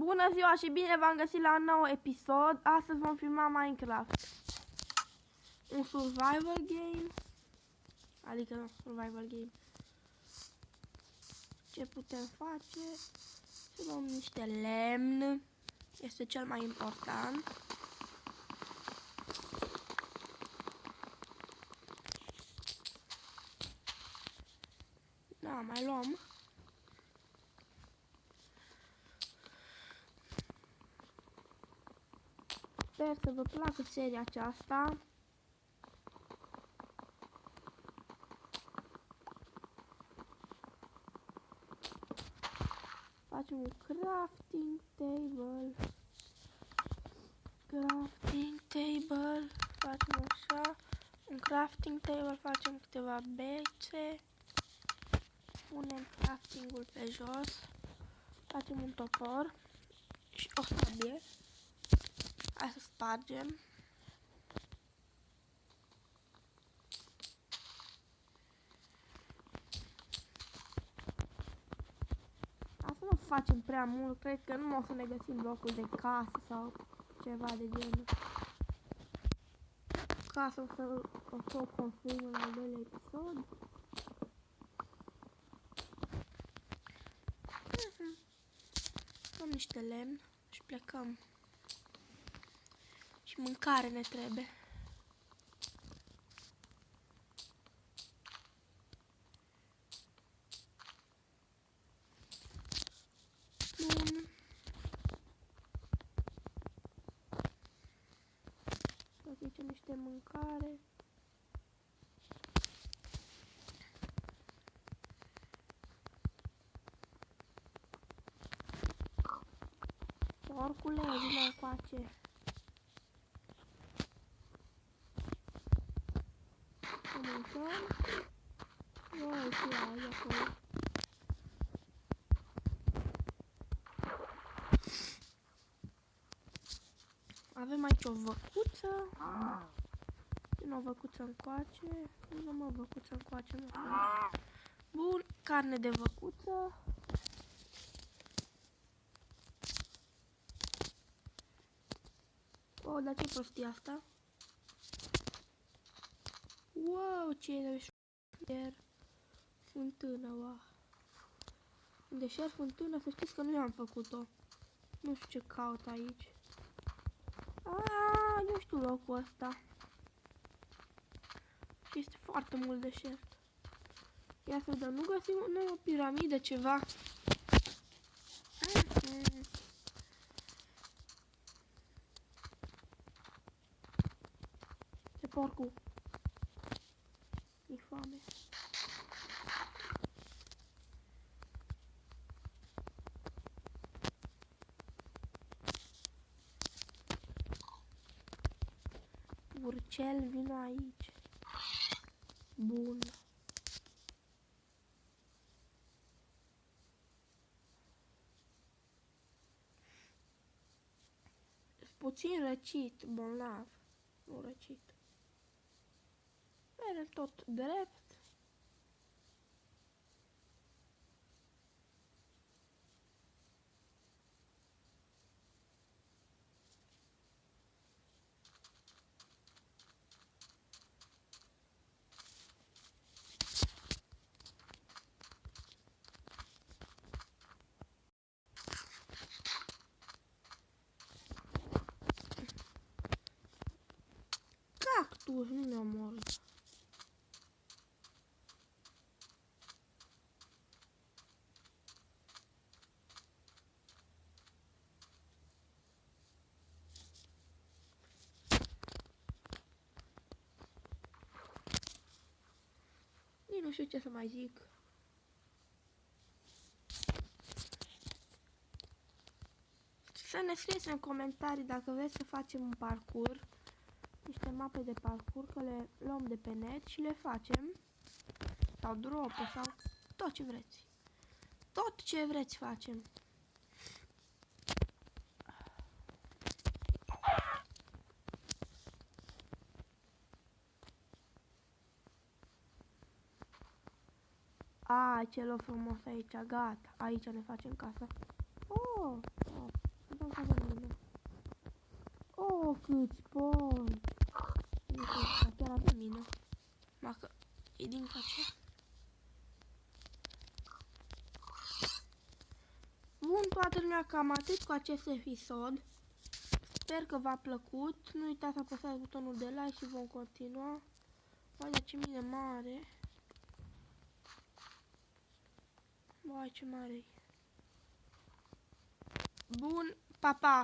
Bună ziua și bine v-am găsit la un nou episod. Astăzi vom filma Minecraft. Un survival game. Adică nu, survival game. Ce putem face? Să luăm niște lemn. Este cel mai important. Da, mai luăm. Sper să vă placă seria aceasta. Facem un crafting table. Crafting table. Facem așa. Un crafting table. Facem câteva bețe. Punem craftingul pe jos. Facem un topor. Și o sabie. Hai să spargem. Asta nu facem prea mult, cred că nu o să ne găsim locul de casă sau ceva de genul. Casa o să o construim în al doilea episod. Luăm niște lemn și plecăm. Și mâncare ne trebuie. Bun. Să zicem niște mâncare. Porcule, vină încoace. Să mâncăm. Voi și ai acolo. Avem aici o văcuță. Din o văcuță încoace. Nu mă, văcuță încoace, nu. Bun, carne de văcuță. Oh, dar ce prostie asta? Wow, ce deșert. Fântână, wow. Un deșert, fântână, să știți că nu am făcut-o. Nu știu ce caut aici. Aaaa, nu știu locul ăsta. Este foarte mult deșert. Ia să vedem, nu găsim o piramidă, ceva. Ce porcul. E foame. Urcel, vino aici. Bun. Puțin răcit, bolnav. Nu răcit. Mere tot drept. Cactus, nu ne omor. Nici nu știu ce să mai zic. Să ne scrieți în comentarii dacă vreți să facem un parcurs. Niște mape de parcurs, că le luăm de pe net și le facem. Sau drop sau tot ce vreți. Tot ce vreți facem. A, ce loc frumos aici, gata. Aici ne facem casa. Oh, oh. Am că avem mină. Oh, câți bani! Chiar avem mină. Dacă e din cacea. Bun, toată lumea, cam atât cu acest episod. Sper că v-a plăcut. Nu uitați să apăsați butonul de like și vom continua. Vai, dar ce mine mare! Vai, ce mare e! Bun, pa, pa!